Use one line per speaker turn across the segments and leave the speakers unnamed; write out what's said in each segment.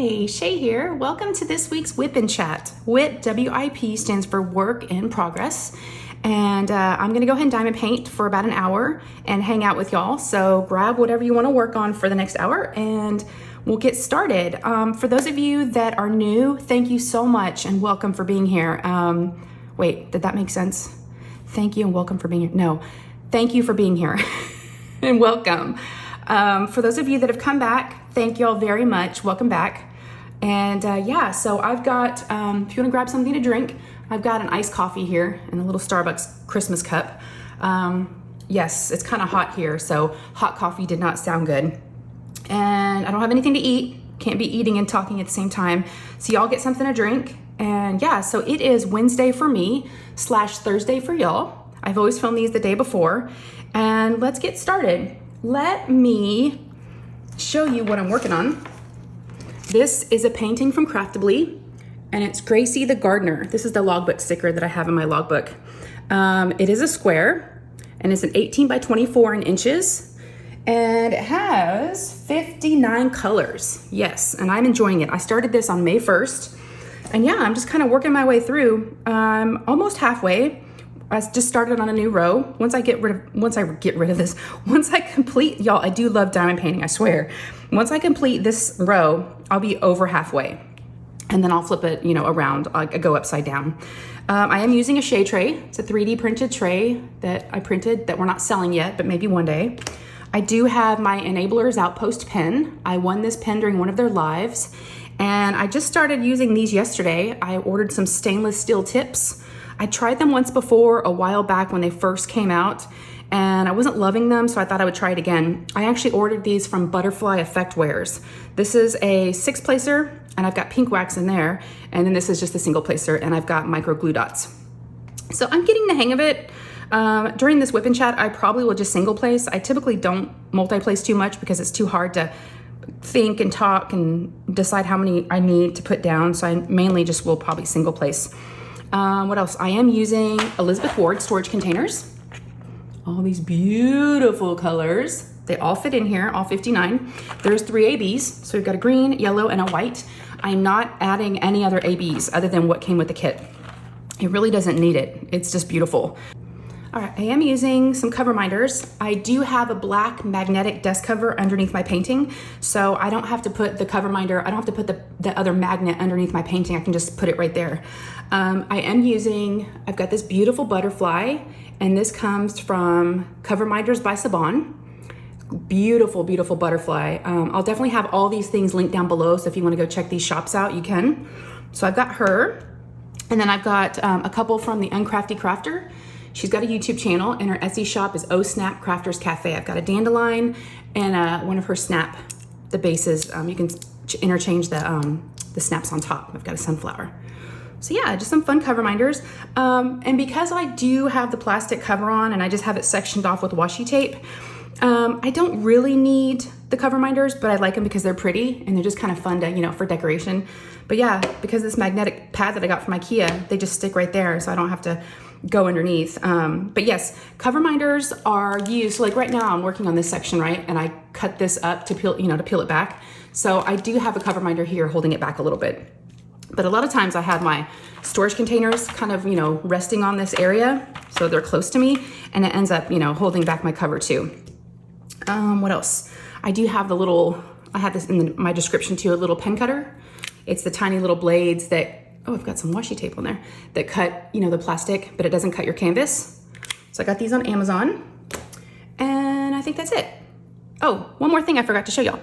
Hey, Shay here. Welcome to this week's WIP and Chat. WIP, W-I-P, stands for Work in Progress. And I'm gonna go ahead and diamond paint for about an hour and hang out with y'all. So grab whatever you wanna work on for the next hour and we'll get started. For those of you that are new, thank you so much and welcome for being here. Wait, did that make sense? Thank you and welcome for being here. No, thank you for being here and welcome. For those of you that have come back, thank y'all very much. Welcome back. And yeah, so I've got, if you want to grab something to drink, I've got an iced coffee here in a little Starbucks Christmas cup. Yes, it's kind of hot here, so hot coffee did not sound good. And I don't have anything to eat. Can't be eating and talking at the same time. So y'all get something to drink. And yeah, so it is Wednesday for me / Thursday for y'all. I've always filmed these the day before. And let's get started. Let me show you what I'm working on. This is a painting from Craftibly, and it's Gracie the Gardener. This is the logbook sticker that I have in my logbook. It is a square, and it's an 18 by 24 in inches, and it has 59 colors. Yes, and I'm enjoying it. I started this on May 1st, and yeah, I'm just kind of working my way through. I'm almost halfway. I just started on a new row. Once I complete, y'all, I do love diamond painting, I swear. Once I complete this row, I'll be over halfway. And then I'll flip it, around, I go upside down. I am using a Shay tray. It's a 3D printed tray that I printed that we're not selling yet, but maybe one day. I do have my Enablers Outpost pen. I won this pen during one of their lives. And I just started using these yesterday. I ordered some stainless steel tips. I tried them once before a while back when they first came out and I wasn't loving them, so I thought I would try it again. I actually ordered these from Butterfly Effect Wares. This is a 6-placer and I've got pink wax in there, and then this is just a single placer and I've got micro glue dots. So I'm getting the hang of it. During this WIP and Chat, I probably will just single place. I typically don't multi-place too much because it's too hard to think and talk and decide how many I need to put down, so I mainly just will probably single place. What else? I am using Elizabeth Ward storage containers. All these beautiful colors. They all fit in here, all 59. There's 3 ABs. So we've got a green, yellow, and a white. I'm not adding any other ABs other than what came with the kit. It really doesn't need it. It's just beautiful. All right, I am using some Coverminders. I do have a black magnetic desk cover underneath my painting, so I don't have to put the Coverminder, I don't have to put the other magnet underneath my painting. I can just put it right there. I've got this beautiful butterfly, and this comes from Coverminders by Siobhan. Beautiful, beautiful butterfly. I'll definitely have all these things linked down below, so if you wanna go check these shops out, you can. So I've got her, and then I've got a couple from the Uncrafty Crafter. She's got a YouTube channel, and her Etsy shop is Oh Snap Crafters Cafe. I've got a dandelion and one of her snap, the bases. You can interchange the snaps on top. I've got a sunflower. So yeah, just some fun Coverminders. And because I do have the plastic cover on and I just have it sectioned off with washi tape, I don't really need the Coverminders, but I like them because they're pretty and they're just kind of fun to, for decoration. But yeah, because this magnetic pad that I got from IKEA, they just stick right there, so I don't have to go underneath. But yes, Coverminders are used, so like right now I'm working on this section, right? And I cut this up to peel, to peel it back. So I do have a Coverminder here holding it back a little bit. But a lot of times I have my storage containers kind of, resting on this area, so they're close to me, and it ends up, holding back my cover too. What else? I do have I have this in my description too, a little pen cutter. It's the tiny little blades that, oh, I've got some washi tape on there, that cut, the plastic, but it doesn't cut your canvas. So I got these on Amazon, and I think that's it. Oh, one more thing I forgot to show y'all.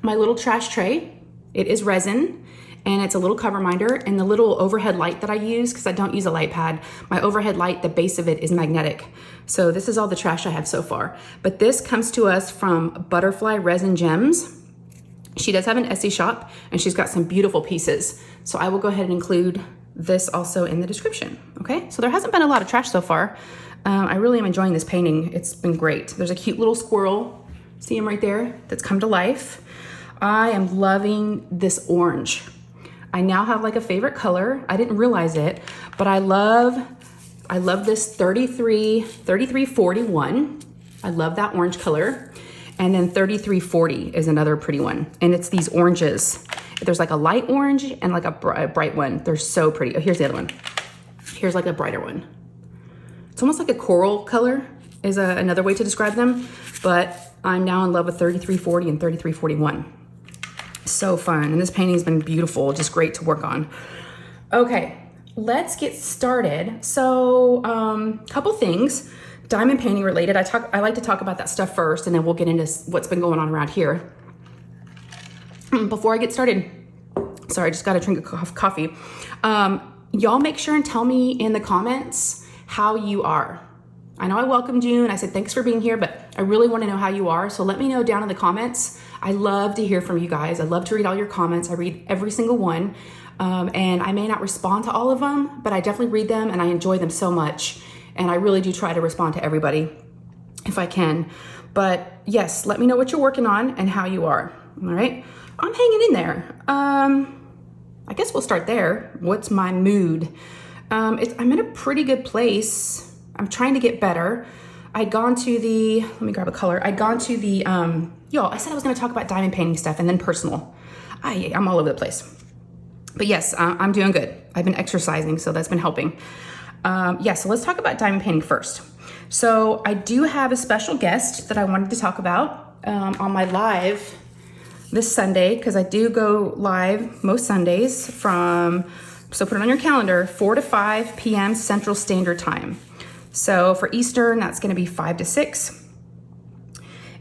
My little trash tray, it is resin, and it's a little Coverminder, and the little overhead light that I use, because I don't use a light pad, my overhead light, the base of it is magnetic. So this is all the trash I have so far. But this comes to us from Butterfly Resin Gems. She does have an Etsy shop, and she's got some beautiful pieces. So I will go ahead and include this also in the description, okay? So there hasn't been a lot of trash so far. I really am enjoying this painting. It's been great. There's a cute little squirrel, see him right there, that's come to life. I am loving this orange. I now have like a favorite color. I didn't realize it, but I love this 3341. I love that orange color. And then 3340 is another pretty one. And it's these oranges. There's like a light orange and like a bright one. They're so pretty. Oh, here's the other one. Here's like a brighter one. It's almost like a coral color is another way to describe them, but I'm now in love with 3340 and 3341. So fun. And this painting's been beautiful, just great to work on. Okay, let's get started. So, couple things, diamond painting related. I like to talk about that stuff first, and then we'll get into what's been going on around here. Before I get started, sorry, I just got a drink of coffee. Y'all make sure and tell me in the comments how you are. I know I welcomed you and I said thanks for being here, but I really want to know how you are. So let me know down in the comments. I love to hear from you guys. I love to read all your comments. I read every single one. And I may not respond to all of them, but I definitely read them and I enjoy them so much. And I really do try to respond to everybody if I can. But yes, let me know what you're working on and how you are. All right. I'm hanging in there. I guess we'll start there. What's my mood? I'm in a pretty good place. I'm trying to get better. I'd gone to the, let me grab a color. I'd gone to the, y'all, I said I was going to talk about diamond painting stuff and then personal. I'm all over the place. But yes, I'm doing good. I've been exercising, so that's been helping. So let's talk about diamond painting first. So I do have a special guest that I wanted to talk about on my live this Sunday, because I do go live most Sundays so put it on your calendar, 4 to 5 p.m. Central Standard Time. So for Eastern, that's going to be 5 to 6.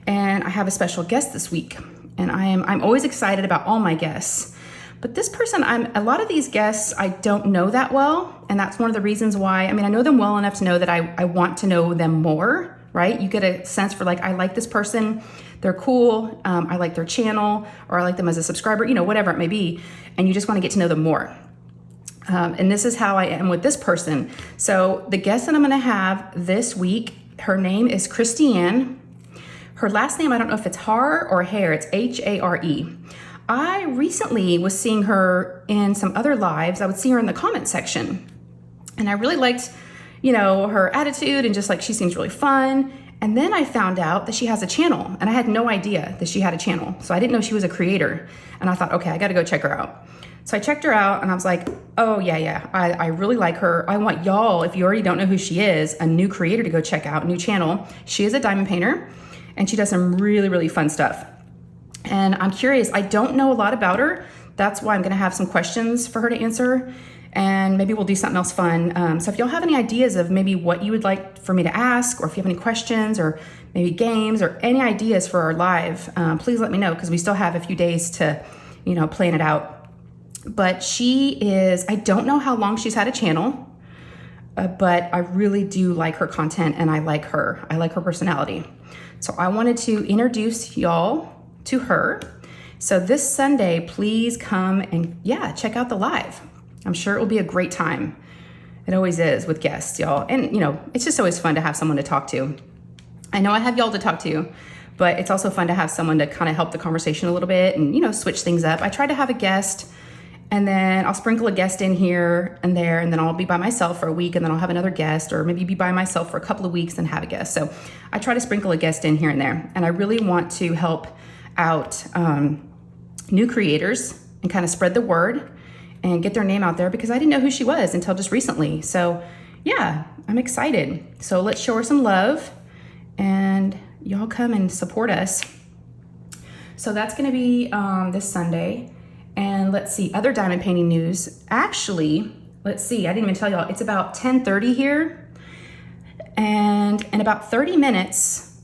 And I have a special guest this week, and I'm always excited about all my guests. But this person, a lot of these guests I don't know that well, and that's one of the reasons why. I mean, I know them well enough to know that I want to know them more, right? You get a sense for like, I like this person, they're cool, I like their channel, or I like them as a subscriber, whatever it may be, and you just want to get to know them more. And this is how I am with this person. So the guest that I'm going to have this week, her name is Christiane. Her last name, I don't know if it's Har or Hare. It's Hare. I recently was seeing her in some other lives. I would see her in the comment section. And I really liked, her attitude and just like she seems really fun. And then I found out that she has a channel, and I had no idea that she had a channel. So I didn't know she was a creator. And I thought, okay, I got to go check her out. So I checked her out and I was like, oh yeah, I really like her. I want y'all, if you already don't know who she is, a new creator to go check out, new channel. She is a diamond painter and she does some really, really fun stuff. And I'm curious, I don't know a lot about her. That's why I'm gonna have some questions for her to answer, and maybe we'll do something else fun. So if y'all have any ideas of maybe what you would like for me to ask, or if you have any questions or maybe games or any ideas for our live, please let me know, because we still have a few days to, plan it out. But she is, I don't know how long she's had a channel, but I really do like her content and I like her. I like her personality. So I wanted to introduce y'all to her. So this Sunday, please come and check out the live. I'm sure it will be a great time. It always is with guests, y'all. And it's just always fun to have someone to talk to. I know I have y'all to talk to, but it's also fun to have someone to kind of help the conversation a little bit and, switch things up. I try to have a guest, and then I'll sprinkle a guest in here and there, and then I'll be by myself for a week, and then I'll have another guest, or maybe be by myself for a couple of weeks and have a guest. So I try to sprinkle a guest in here and there. And I really want to help out new creators and kind of spread the word and get their name out there, because I didn't know who she was until just recently. So yeah, I'm excited. So let's show her some love, and y'all come and support us. So that's going to be this Sunday. And let's see, other diamond painting news. Actually, let's see, I didn't even tell y'all, it's about 10:30 here. And in about 30 minutes,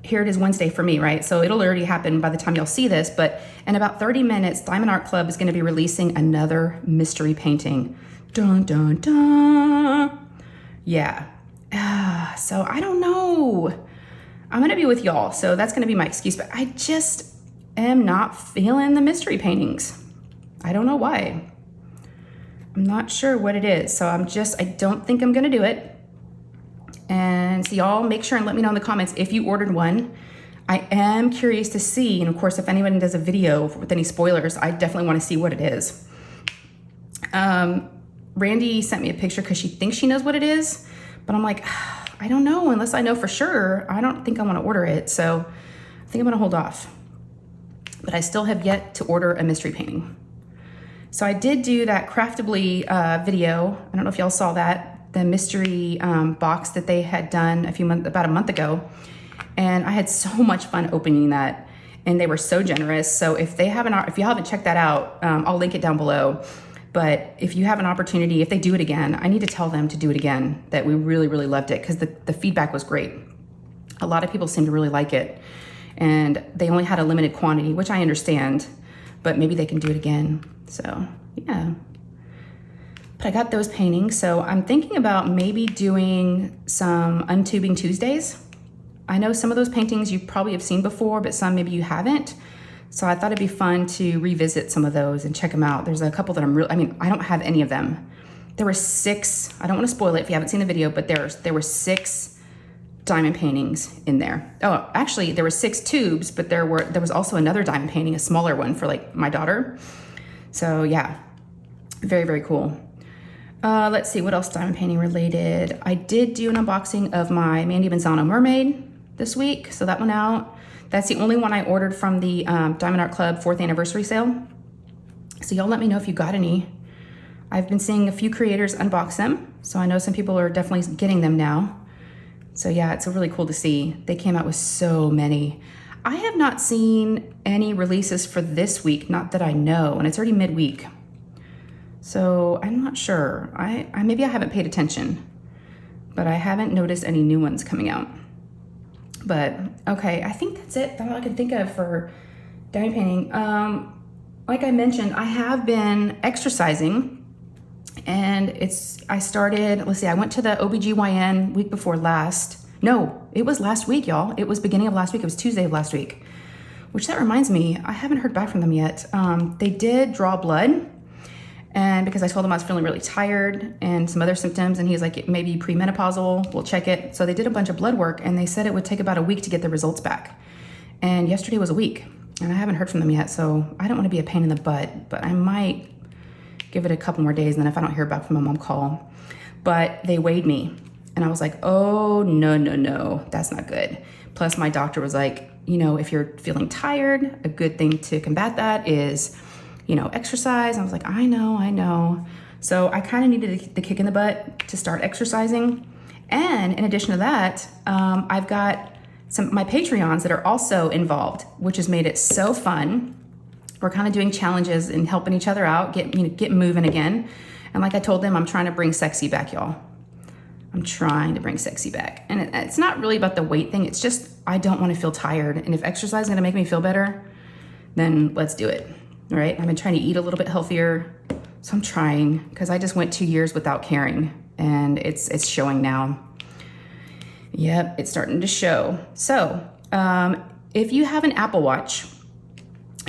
here it is Wednesday for me, right? So it'll already happen by the time y'all see this, but in about 30 minutes, Diamond Art Club is gonna be releasing another mystery painting. Dun, dun, dun. Yeah, so I don't know. I'm gonna be with y'all, so that's gonna be my excuse, but I just am not feeling the mystery paintings. I don't know why. I'm not sure what it is. So I don't think I'm gonna do it. And so y'all make sure and let me know in the comments if you ordered one. I am curious to see, and of course, if anyone does a video with any spoilers, I definitely wanna see what it is. Randy sent me a picture because she thinks she knows what it is, but I'm like, I don't know, unless I know for sure. I don't think I wanna order it. So I think I'm gonna hold off. but I still have yet to order a mystery painting. So I did do that Craftibly video. I don't know if y'all saw that, the mystery box that they had done about a month ago. And I had so much fun opening that, and they were so generous. So if y'all haven't checked that out, I'll link it down below. But if you have an opportunity, if they do it again, I need to tell them to do it again, that we really, really loved it, because the feedback was great. A lot of people seem to really like it. And they only had a limited quantity, which I understand, but maybe they can do it again. So yeah, but I got those paintings. So I'm thinking about maybe doing some Untubing Tuesdays. I know some of those paintings you probably have seen before, but some maybe you haven't. So I thought it'd be fun to revisit some of those and check them out. There's a couple that I don't have any of them. There were 6, I don't want to spoil it if you haven't seen the video, but there were 6 diamond paintings in there. Oh, actually there were 6 tubes, but there was also another diamond painting, a smaller one for like my daughter. So yeah, very, very cool. Let's see, what else diamond painting related? I did do an unboxing of my Mandy Manzano mermaid this week, so that went out. That's the only one I ordered from the Diamond Art Club 4th anniversary sale. So y'all let me know if you got any. I've been seeing a few creators unbox them, so I know some people are definitely getting them now. So yeah, it's really cool to see. They came out with so many. I have not seen any releases for this week, not that I know, and it's already midweek. So I'm not sure. Maybe I haven't paid attention, but I haven't noticed any new ones coming out. But okay, I think that's it. That's all I can think of for diamond painting. Like I mentioned, I have been exercising, and I went to the OBGYN week before last. No, it was last week, y'all. It was beginning of last week. It was Tuesday of last week, which that reminds me, I haven't heard back from them yet. They did draw blood, and because I told them I was feeling really tired and some other symptoms, and he's like, it may be premenopausal, we'll check it. So they did a bunch of blood work, and they said it would take about a week to get the results back. And yesterday was a week, and I haven't heard from them yet, so I don't want to be a pain in the butt, but I might give it a couple more days, and then if I don't hear back from them, I'll call. But they weighed me, and I was like, oh, no, that's not good. Plus my doctor was like, if you're feeling tired, a good thing to combat that is, exercise. I was like, I know. So I kind of needed the kick in the butt to start exercising. And in addition to that, I've got my Patreons that are also involved, which has made it so fun. We're kind of doing challenges and helping each other out, get moving again. And like I told them, I'm trying to bring sexy back, y'all. I'm trying to bring sexy back. And it's not really about the weight thing. It's just, I don't want to feel tired. And if exercise is going to make me feel better, then let's do it. Right? I've been trying to eat a little bit healthier. So I'm trying, because I just went 2 years without caring, and it's showing now. Yep, it's starting to show. So if you have an Apple Watch,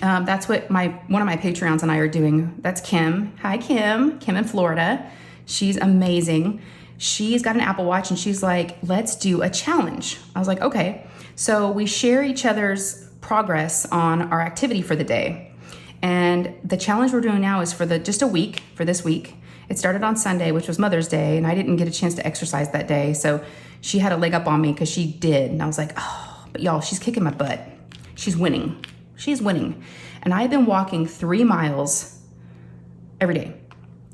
that's what one of my Patreons and I are doing. That's Kim. Hi, Kim. Kim in Florida. She's amazing. She's got an Apple Watch, and she's like, let's do a challenge. I was like, okay. So we share each other's progress on our activity for the day. And the challenge we're doing now is for just a week, for this week. It started on Sunday, which was Mother's Day, and I didn't get a chance to exercise that day. So she had a leg up on me because she did. And I was like, oh, but y'all, she's kicking my butt. She's winning. She's winning. And I've been walking 3 miles every day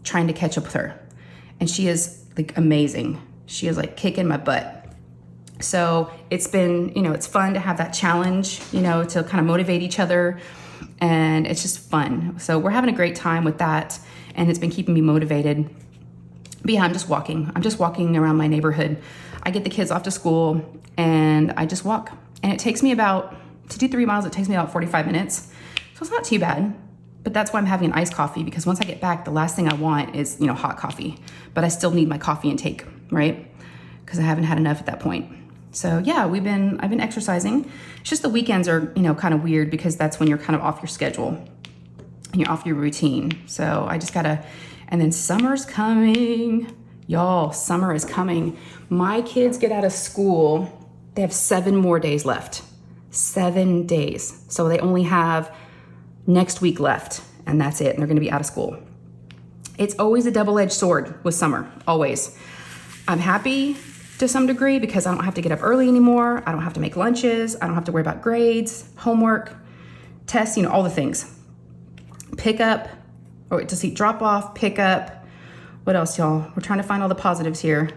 trying to catch up with her. And she is like amazing. She is like kicking my butt. So it's been, it's fun to have that challenge, to kind of motivate each other. And it's just fun. So we're having a great time with that, and it's been keeping me motivated. But yeah, I'm just walking around my neighborhood. I get the kids off to school, and I just walk. And it takes me to do 3 miles, it takes me about 45 minutes. So it's not too bad. But that's why I'm having an iced coffee, because once I get back, the last thing I want is, hot coffee. But I still need my coffee intake, right? Because I haven't had enough at that point. So yeah, I've been exercising. It's just the weekends are, kind of weird, because that's when you're kind of off your schedule and you're off your routine. So I just gotta, and then summer's coming. Y'all, summer is coming. My kids get out of school. They have 7 more days left. 7 days. So they only have next week left, and that's it. And they're gonna be out of school. It's always a double-edged sword with summer, always. I'm happy to some degree, because I don't have to get up early anymore. I don't have to make lunches. I don't have to worry about grades, homework. tests, you know, all the things. Pick up, or to see drop off, pick up. What else, y'all? We're trying to find all the positives here.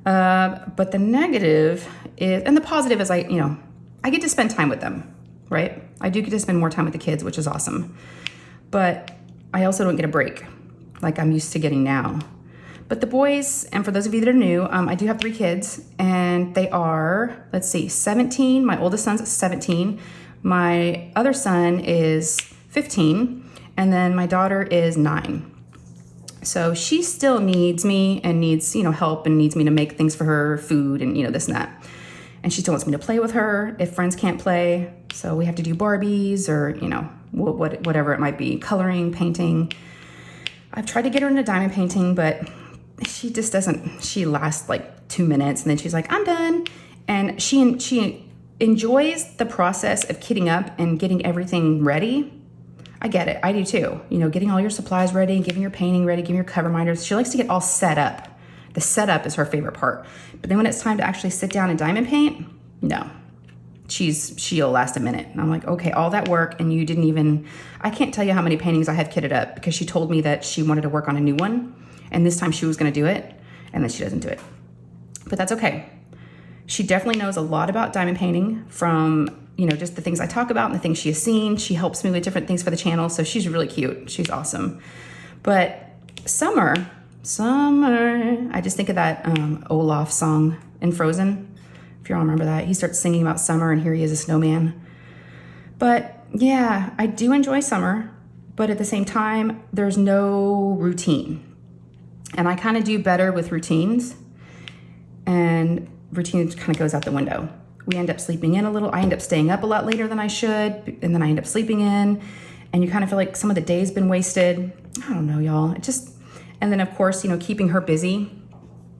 But the negative is, and the positive is I get to spend time with them, right? I do get to spend more time with the kids, which is awesome. But I also don't get a break like I'm used to getting now. But the boys, and for those of you that are new, I do have 3 kids, and they are, let's see, 17. My oldest son's 17. My other son is 15, and then my daughter is 9. So she still needs me and needs, help, and needs me to make things for her, food, and, this and that. And she still wants me to play with her if friends can't play. So we have to do Barbies or, whatever it might be, coloring, painting. I've tried to get her into diamond painting, but she just doesn't. She lasts like 2 minutes and then she's like, I'm done. And she enjoys the process of kitting up and getting everything ready. I get it. I do too. Getting all your supplies ready, getting your painting ready, getting your Coverminders. She likes to get all set up. The setup is her favorite part. But then when it's time to actually sit down and diamond paint, no. She'll last a minute. And I'm like, okay, all that work and you didn't even, I can't tell you how many paintings I had kitted up because she told me that she wanted to work on a new one and this time she was gonna do it and then she doesn't do it. But that's okay. She definitely knows a lot about diamond painting from, just the things I talk about and the things she has seen. She helps me with different things for the channel. So she's really cute. She's awesome. But summer, I just think of that Olaf song in Frozen. If you all remember that, he starts singing about summer and here he is a snowman. But yeah, I do enjoy summer, but at the same time, there's no routine. And I kind of do better with routines, and routine kind of goes out the window. We end up sleeping in a little. I end up staying up a lot later than I should, and then I end up sleeping in, and you kind of feel like some of the day's been wasted. I don't know, y'all. And then of course, keeping her busy.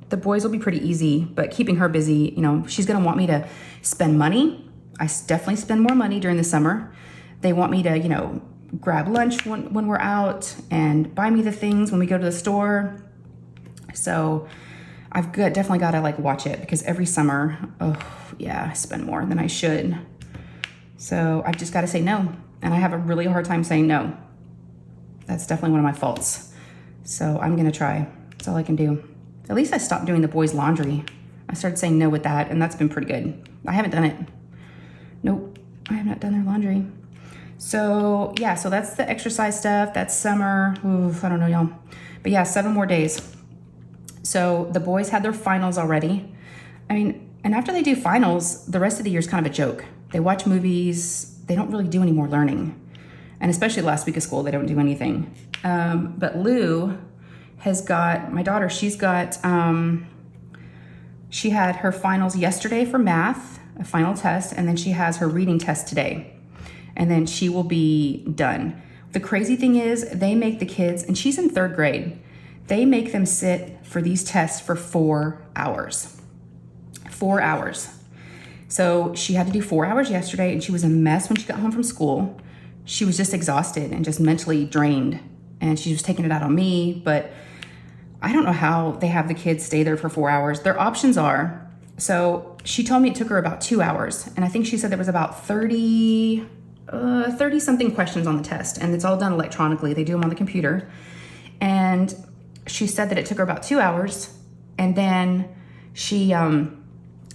The boys will be pretty easy, but keeping her busy, she's gonna want me to spend money. I definitely spend more money during the summer. They want me to, grab lunch when we're out and buy me the things when we go to the store. So I've definitely got to watch it because every summer, I spend more than I should. So I've just got to say no. And I have a really hard time saying no. That's definitely one of my faults. So I'm going to try. That's all I can do. At least I stopped doing the boys' laundry. I started saying no with that, and that's been pretty good. I haven't done it. Nope, I have not done their laundry. So yeah, so that's the exercise stuff. That's summer. Oof, I don't know, y'all. But yeah, 7 more days. So the boys had their finals already. And after they do finals, the rest of the year is kind of a joke. They watch movies. They don't really do any more learning. And especially last week of school, they don't do anything. But Lou has got, my daughter, she had her finals yesterday for math, a final test, and then she has her reading test today. And then she will be done. The crazy thing is they make the kids, and she's in 3rd grade, they make them sit for these tests for 4 hours. 4 hours. So she had to do 4 hours yesterday, and she was a mess when she got home from school. She was just exhausted and just mentally drained, and she was taking it out on me, but I don't know how they have the kids stay there for 4 hours. Their options are, so she told me it took her about 2 hours, and I think she said there was about 30 something questions on the test, and it's all done electronically. They do them on the computer. And she said that it took her about 2 hours, and then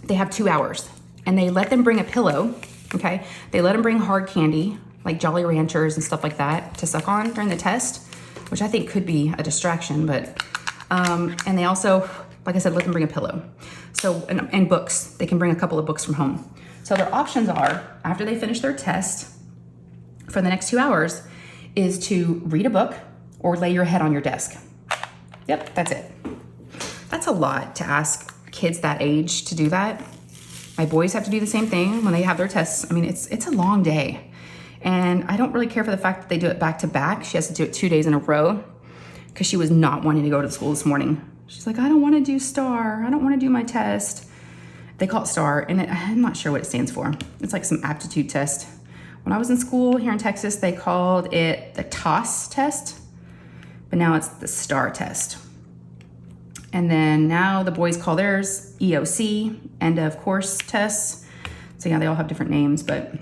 they have 2 hours, and they let them bring a pillow, okay? They let them bring hard candy, like Jolly Ranchers and stuff like that, to suck on during the test, which I think could be a distraction, but, and they also, like I said, let them bring a pillow. So, and books. They can bring a couple of books from home. So their options are, after they finish their test, for the next 2 hours, is to read a book or lay your head on your desk. Yep, that's it. That's a lot to ask kids that age to do that. My boys have to do the same thing when they have their tests. It's a long day. And I don't really care for the fact that they do it back to back. She has to do it 2 days in a row because she was not wanting to go to school this morning. She's like, I don't want to do STAR. I don't want to do my test. They call it STAR, and I'm not sure what it stands for. It's like some aptitude test. When I was in school here in Texas, they called it the TOS test, but now it's the STAR test. And then now the boys call theirs EOC, end of course tests. So yeah, they all have different names, but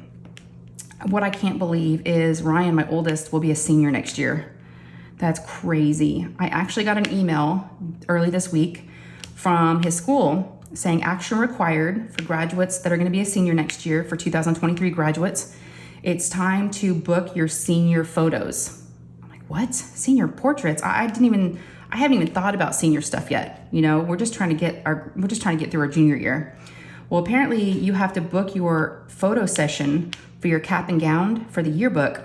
What I can't believe is Ryan, my oldest, will be a senior next year. That's crazy. I actually got an email early this week from his school saying action required for graduates that are going to be a senior next year, for 2023 graduates. It's time to book your senior photos. I'm like, what? Senior portraits? I haven't even thought about senior stuff yet. You know, we're just trying to get through our junior year. Well, apparently you have to book your photo session for your cap and gown for the yearbook.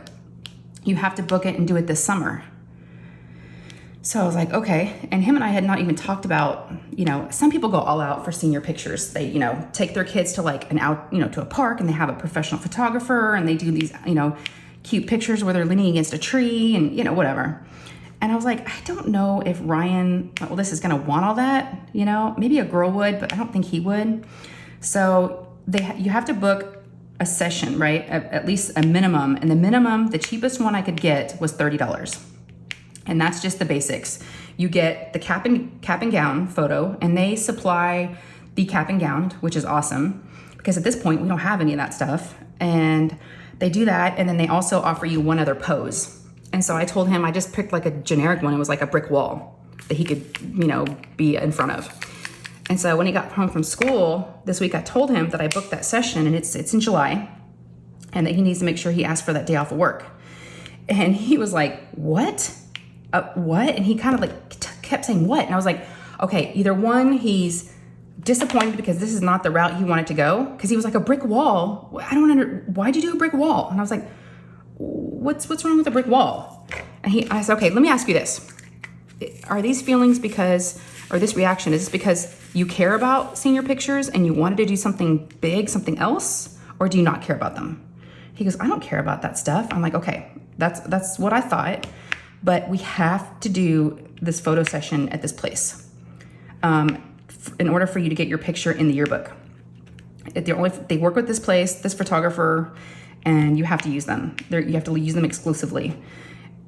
You have to book it and do it this summer. So I was like, okay. And him and I had not even talked about, you know, some people go all out for senior pictures. They, you know, take their kids to like to a park, and they have a professional photographer, and they do these, you know, cute pictures where they're leaning against a tree and, you know, whatever. And I was like, I don't know if Ryan, well, this is going to want all that, you know, maybe a girl would, but I don't think he would. So you have to book a session, right? At least a minimum. And the minimum, the cheapest one I could get was $30. And that's just the basics. You get the cap and gown photo, and they supply the cap and gown, which is awesome because at this point we don't have any of that stuff. And they do that, and then they also offer you one other pose. And so I told him I just picked like a generic one. It was like a brick wall that he could, you know, be in front of. And so when he got home from school this week, I told him that I booked that session, and it's in July, and that he needs to make sure he asks for that day off of work. And he was like, what? What? And he kind of like kept saying what? And I was like, okay, either one, he's disappointed because this is not the route he wanted to go. Because he was like, a brick wall? Why'd you do a brick wall? And I was like, what's wrong with a brick wall? And I said, okay, let me ask you this. Are these feelings or this reaction, is this because you care about senior pictures and you wanted to do something big, something else? Or do you not care about them? He goes, I don't care about that stuff. I'm like, okay, that's what I thought. But we have to do this photo session at this place in order for you to get your picture in the yearbook. They work with this place, this photographer, and you have to use them. You have to use them exclusively.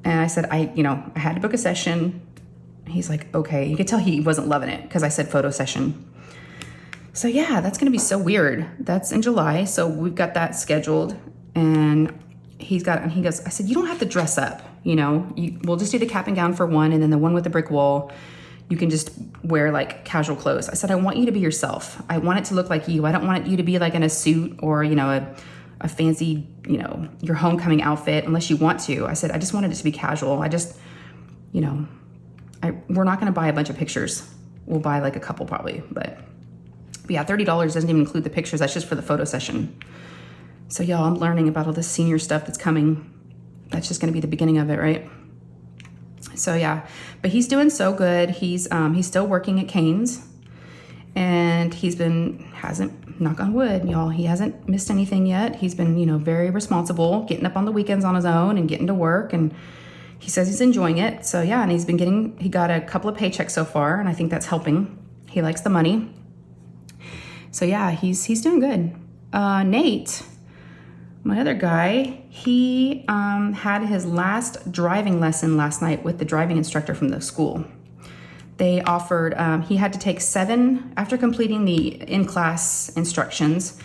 And I said, I had to book a session. He's like, okay. You could tell he wasn't loving it because I said photo session. So yeah, that's going to be so weird. That's in July. So we've got that scheduled, and he goes, I said, you don't have to dress up. You know, we'll just do the cap and gown for one, and then the one with the brick wall, you can just wear like casual clothes. I said, I want you to be yourself. I want it to look like you. I don't want you to be like in a suit or, you know, a fancy, you know, your homecoming outfit unless you want to. I said, I just wanted it to be casual. I just, you know, we're not going to buy a bunch of pictures. We'll buy like a couple probably, but yeah, $30 doesn't even include the pictures. That's just for the photo session. So y'all, I'm learning about all this senior stuff that's coming. That's just going to be the beginning of it, right? So yeah, but he's doing so good. He's still working at Cane's, and hasn't, knock on wood, y'all, he hasn't missed anything yet. He's been, you know, very responsible, getting up on the weekends on his own and getting to work, and he says he's enjoying it. So yeah, and he got a couple of paychecks so far, and I think that's helping. He likes the money. So yeah, he's doing good. Nate, my other guy, he had his last driving lesson last night with the driving instructor from the school. They offered, he had to take 7, after completing the in-class instructions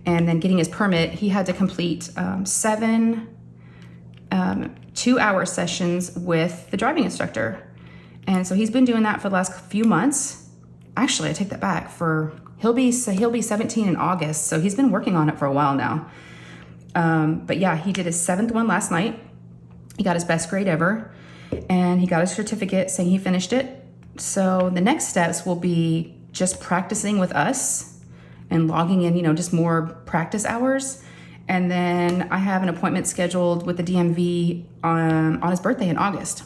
and then getting his permit, he had to complete 7 2-hour sessions with the driving instructor. And so he's been doing that for the last few months. Actually, I take that back. He'll be 17 in August, so he's been working on it for a while now. But yeah, he did his 7th one last night. He got his best grade ever, and he got a certificate saying he finished it. So the next steps will be just practicing with us and logging in, you know, just more practice hours. And then I have an appointment scheduled with the DMV on his birthday in August.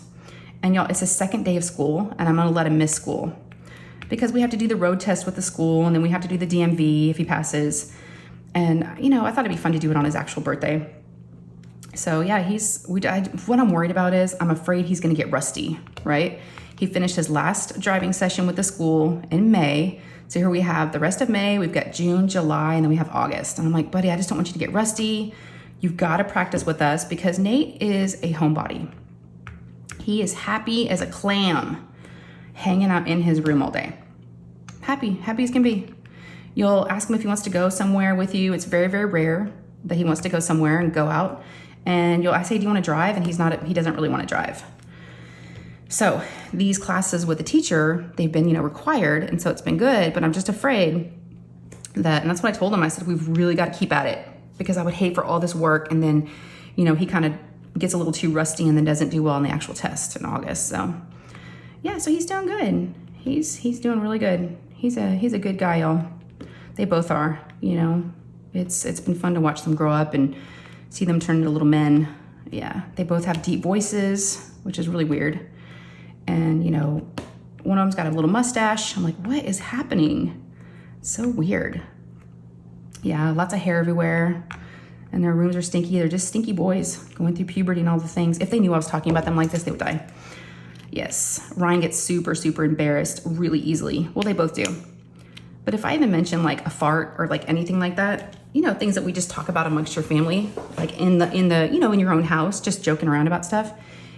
And y'all, it's his 2nd day of school, and I'm gonna let him miss school because we have to do the road test with the school, and then we have to do the DMV if he passes. And, you know, I thought it'd be fun to do it on his actual birthday. So yeah, what I'm worried about is I'm afraid he's gonna get rusty, right? He finished his last driving session with the school in May. So here we have the rest of May, we've got June, July, and then we have August. And I'm like, buddy, I just don't want you to get rusty. You've gotta practice with us because Nate is a homebody. He is happy as a clam hanging out in his room all day. Happy as can be. You'll ask him if he wants to go somewhere with you. It's very, very rare. that he wants to go somewhere and go out. And I say, do you want to drive? And he doesn't really want to drive. So these classes with the teacher, they've been, required. And so it's been good, but I'm just afraid that, and that's what I told him. I said, we've really got to keep at it, because I would hate for all this work. And then, he kind of gets a little too rusty and then doesn't do well on the actual test in August. So yeah, so he's doing good. He's doing really good. He's a good guy, y'all. They both are, It's been fun to watch them grow up and see them turn into little men. Yeah, they both have deep voices, which is really weird. And, one of them's got a little mustache. I'm like, what is happening? So weird. Yeah, lots of hair everywhere. And their rooms are stinky. They're just stinky boys going through puberty and all the things. If they knew I was talking about them like this, they would die. Yes, Ryan gets super, super embarrassed really easily. Well, they both do. But if I even mention like a fart or like anything like that, things that we just talk about amongst your family, like in your own house, just joking around about stuff.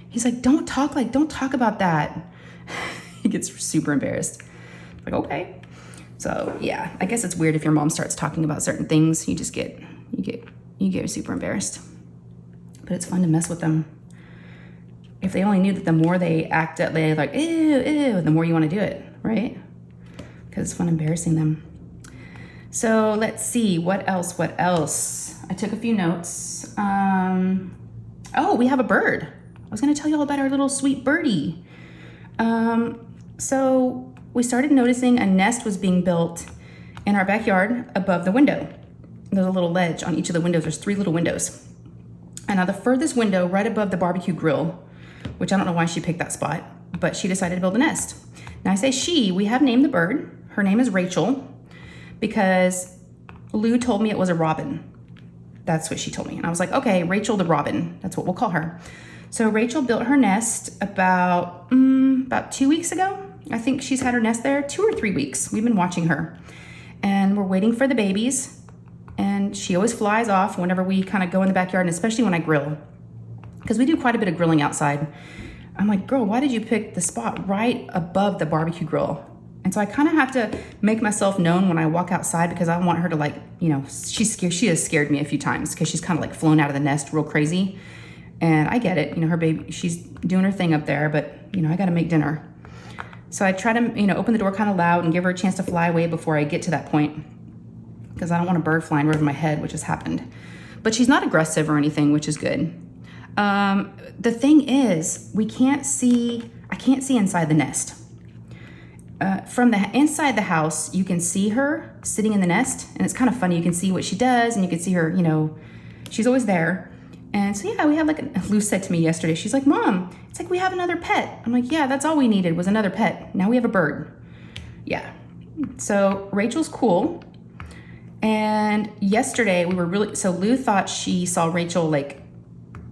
He's like, don't talk about that. He gets super embarrassed. Like, okay. So yeah, I guess it's weird if your mom starts talking about certain things, you get super embarrassed. But it's fun to mess with them. If they only knew that the more they act out, they like, ew, the more you want to do it, right? Because it's fun embarrassing them. So let's see, what else? I took a few notes. Oh, we have a bird. I was gonna tell you all about our little sweet birdie. So we started noticing a nest was being built in our backyard above the window. There's a little ledge on each of the windows. There's 3 little windows. And now the furthest window right above the barbecue grill, which I don't know why she picked that spot, but she decided to build a nest. Now I say we have named the bird. Her name is Rachel, because Lou told me it was a robin. That's what she told me. And I was like, okay, Rachel the robin. That's what we'll call her. So Rachel built her nest about 2 weeks ago. I think she's had her nest there 2 or 3 weeks. We've been watching her. And we're waiting for the babies. And she always flies off whenever we kind of go in the backyard, and especially when I grill. Because we do quite a bit of grilling outside. I'm like, girl, why did you pick the spot right above the barbecue grill? And so I kind of have to make myself known when I walk outside, because I want her to like, she has scared me a few times because she's kind of like flown out of the nest real crazy. And I get it, her baby, she's doing her thing up there, but I got to make dinner. So I try to, open the door kind of loud and give her a chance to fly away before I get to that point, because I don't want a bird flying over my head, which has happened. But she's not aggressive or anything, which is good. The thing is, I can't see inside the nest. From the inside the house, you can see her sitting in the nest, and it's kind of funny. You can see what she does, and you can see her, she's always there. And so yeah, we have Lou said to me yesterday, she's like, Mom, it's like we have another pet. I'm like, yeah, that's all we needed was another pet. Now we have a bird. Yeah. So Rachel's cool. And yesterday Lou thought she saw Rachel like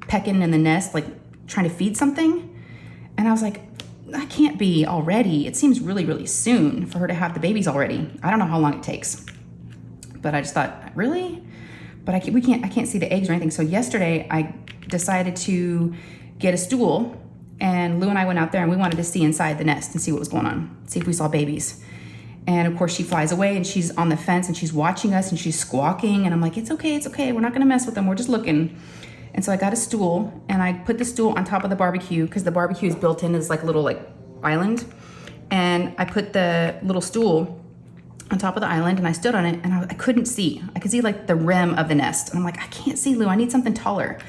pecking in the nest, like trying to feed something. And I was like, that can't be already. It seems really, really soon for her to have the babies already. I don't know how long it takes. But I just thought, really? But I can't see the eggs or anything. So yesterday I decided to get a stool, and Lou and I went out there and we wanted to see inside the nest and see what was going on, see if we saw babies. And of course she flies away and she's on the fence and she's watching us and she's squawking. And I'm like, it's okay. We're not gonna mess with them. We're just looking. And so I got a stool and I put the stool on top of the barbecue, because the barbecue is built in as like a little like island. And I put the little stool on top of the island and I stood on it, and I couldn't see. I could see like the rim of the nest. And I'm like, I can't see, Lou, I need something taller.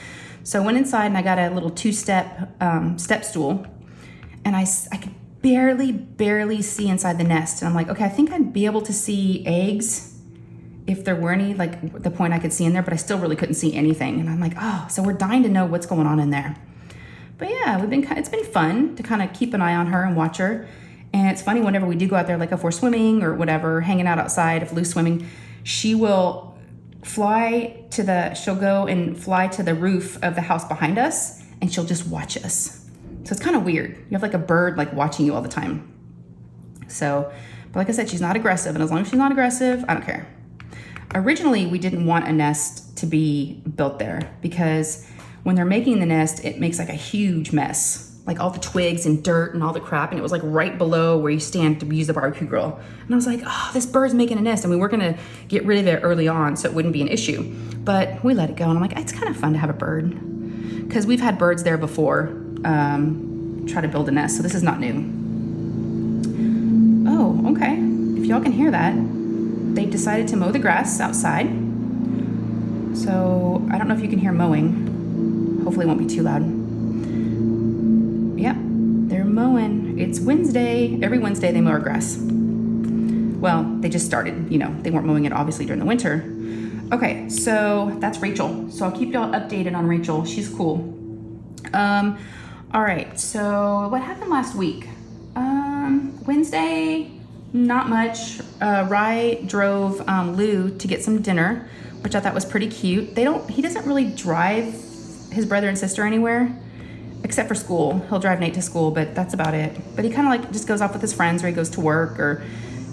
So I went inside and I got a little 2-step step stool, and I could barely see inside the nest. And I'm like, okay, I think I'd be able to see eggs if there were any, like the point I could see in there, but I still really couldn't see anything. And I'm like, oh, so we're dying to know what's going on in there. But yeah, it's been fun to kind of keep an eye on her and watch her. And it's funny, whenever we do go out there, like if we're swimming or whatever, hanging out outside, if Lou's swimming, she'll go and fly to the roof of the house behind us, and she'll just watch us. So it's kind of weird. You have like a bird like watching you all the time. So, but like I said, she's not aggressive, and as long as she's not aggressive, I don't care. Originally, we didn't want a nest to be built there, because when they're making the nest, it makes like a huge mess. like all the twigs and dirt and all the crap, and it was like right below where you stand to use the barbecue grill. And I was like, oh, this bird's making a nest, and we were gonna get rid of it early on so it wouldn't be an issue. But we let it go, and I'm like, it's kind of fun to have a bird. Because we've had birds there before, try to build a nest, so this is not new. Oh, okay. If y'all can hear that, they decided to mow the grass outside. So I don't know if you can hear mowing. Hopefully it won't be too loud. Yep, they're mowing. It's Wednesday. Every Wednesday they mow our grass. Well, they just started, you know, they weren't mowing it obviously during the winter. Okay, so that's Rachel. So I'll keep y'all updated on Rachel. She's cool. All right, so what happened last week? Wednesday, not much. Rye drove Lou to get some dinner, which I thought was pretty cute. He doesn't really drive his brother and sister anywhere, except for school. He'll drive Nate to school, but that's about it. But he kind of like just goes off with his friends, or he goes to work, or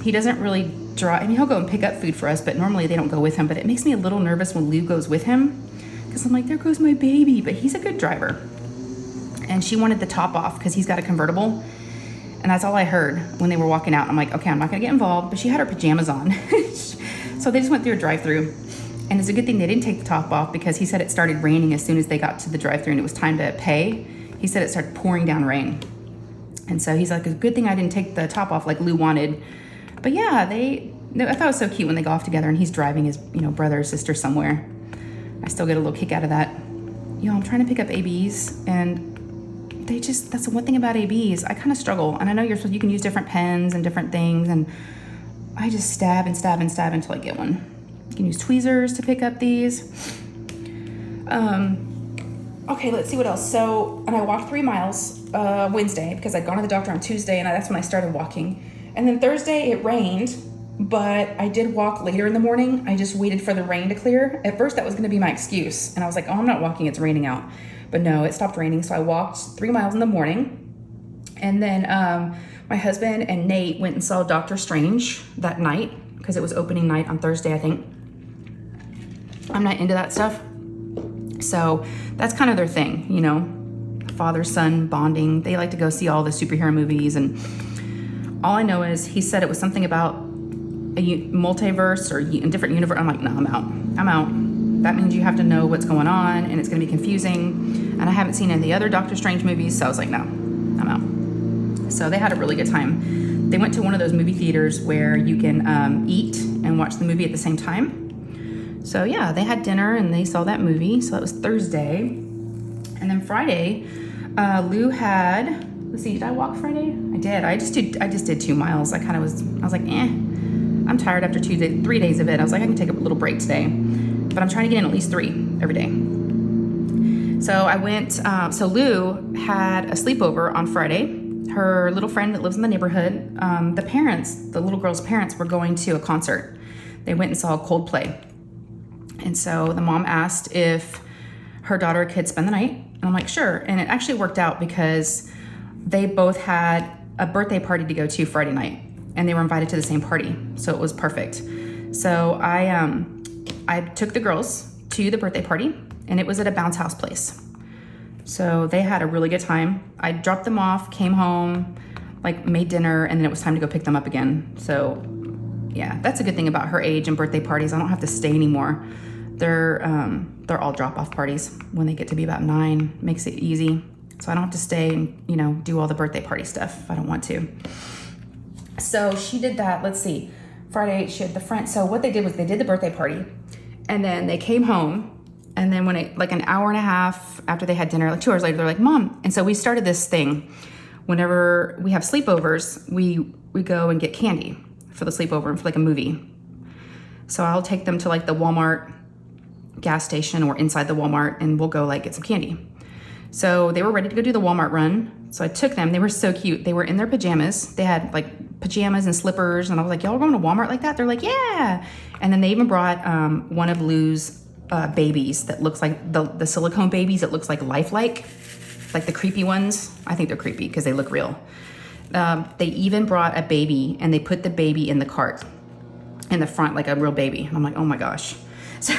he doesn't really drive. I mean, he'll go and pick up food for us, but normally they don't go with him. But it makes me a little nervous when Lou goes with him, because I'm like, there goes my baby. But he's a good driver. And she wanted the top off because he's got a convertible. And that's all I heard when they were walking out. I'm like, okay, I'm not gonna get involved. But she had her pajamas on. So they just went through a drive-through. And it's a good thing they didn't take the top off, because he said it started raining as soon as they got to the drive-thru and it was time to pay. He said it started pouring down rain. And so he's like, a good thing I didn't take the top off like Lou wanted. But yeah, I thought it was so cute when they go off together and he's driving his, brother or sister somewhere. I still get a little kick out of that. I'm trying to pick up ABs, and that's the one thing about ABs. I kind of struggle. And I know you can use different pens and different things, and I just stab and stab and stab until I get one. You can use tweezers to pick up these. Okay, let's see what else. So, and I walked 3 miles Wednesday, because I'd gone to the doctor on Tuesday, and that's when I started walking. And then Thursday it rained, but I did walk later in the morning. I just waited for the rain to clear. At first that was gonna be my excuse. And I was like, oh, I'm not walking, it's raining out. But no, it stopped raining. So I walked 3 miles in the morning. And then my husband and Nate went and saw Doctor Strange that night, because it was opening night on Thursday, I think. I'm not into that stuff. So that's kind of their thing, father-son bonding. They like to go see all the superhero movies. And all I know is he said it was something about a multiverse or a different universe. I'm like, no, I'm out. That means you have to know what's going on, and it's going to be confusing. And I haven't seen any of the other Doctor Strange movies, so I was like, no, I'm out. So they had a really good time. They went to one of those movie theaters where you can eat and watch the movie at the same time. So yeah, they had dinner and they saw that movie. So that was Thursday. And then Friday, Lou had, let's see, did I walk Friday? I did. I just did 2 miles. I was like, I'm tired after 3 days of it. I was like, I can take a little break today. But I'm trying to get in at least 3 every day. So I went, so Lou had a sleepover on Friday. Her little friend that lives in the neighborhood, the little girl's parents were going to a concert. They went and saw Coldplay. And so the mom asked if her daughter could spend the night. And I'm like, sure. And it actually worked out, because they both had a birthday party to go to Friday night, and they were invited to the same party. So it was perfect. So I took the girls to the birthday party, and it was at a bounce house place. So they had a really good time. I dropped them off, came home, made dinner, and then it was time to go pick them up again. So yeah, that's a good thing about her age and birthday parties. I don't have to stay anymore. They're all drop-off parties when they get to be about 9. Makes it easy. So I don't have to stay and, do all the birthday party stuff if I don't want to. So she did that. Let's see. Friday, she had the friend. So what they did was they did the birthday party, and then they came home. And then when an hour and a half after they had dinner, 2 hours later, they're like, Mom. And so we started this thing. Whenever we have sleepovers, we go and get candy for the sleepover and for a movie. So I'll take them to the Walmart gas station or inside the Walmart, and we'll go get some candy. So they were ready to go do the Walmart run. So I took them. They were so cute. They were in their pajamas. They had pajamas and slippers. And I was like, y'all are going to Walmart like that? They're like, yeah. And then they even brought one of Lou's babies that looks like the silicone babies. It looks lifelike, the creepy ones. I think they're creepy because they look real. They even brought a baby, and they put the baby in the cart in the front like a real baby. And I'm like, oh my gosh. So,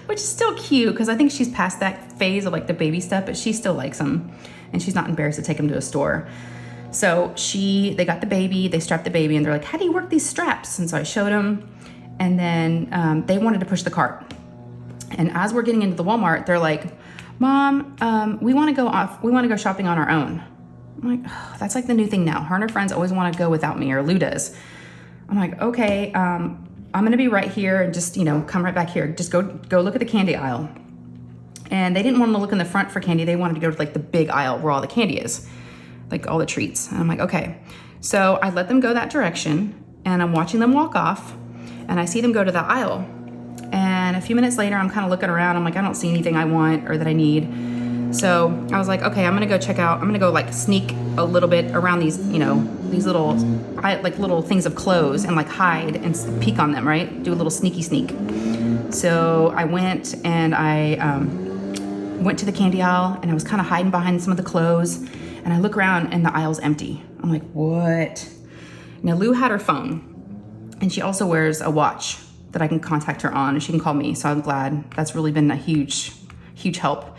which is still cute, because I think she's past that phase of the baby stuff, but she still likes them. and she's not embarrassed to take him to a store. So they got the baby, they strapped the baby, and they're like, how do you work these straps? And so I showed them, and then they wanted to push the cart. And as we're getting into the Walmart, they're like, Mom, we want to go shopping on our own. I'm like, oh, that's like the new thing now. Her and her friends always want to go without me, or Lou does. I'm like, okay, I'm going to be right here and just, come right back here. Just go look at the candy aisle. And they didn't want to look in the front for candy. They wanted to go to like the big aisle where all the candy is, like all the treats. And I'm like, okay. So I let them go that direction, and I'm watching them walk off, and I see them go to the aisle. And a few minutes later, I'm kind of looking around. I'm like, I don't see anything I want or that I need. So I was like, okay, I'm going to go check out. I'm going to go like sneak a little bit around these, these little, little things of clothes, and like hide and peek on them, right? Do a little sneaky sneak. So I went, and I went to the candy aisle, and I was kind of hiding behind some of the clothes, and I look around and the aisle's empty. I'm like, what? Now Lou had her phone, and she also wears a watch that I can contact her on, and she can call me. So I'm glad. That's really been a huge, huge help.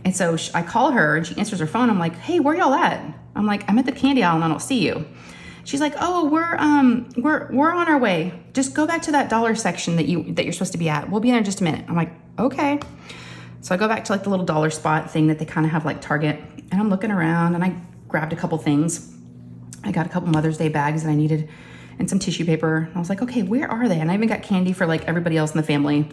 And so I call her, and she answers her phone. I'm like, hey, where y'all at? I'm like, I'm at the candy aisle and I don't see you. She's like, oh, we're on our way. Just go back to that dollar section that you're supposed to be at. We'll be there in just a minute. I'm like, okay. So I go back to like the little dollar spot thing that they kind of have like Target, and I'm looking around, and I grabbed a couple things. I got a couple Mother's Day bags that I needed and some tissue paper. And I was like, okay, where are they? And I even got candy for like everybody else in the family.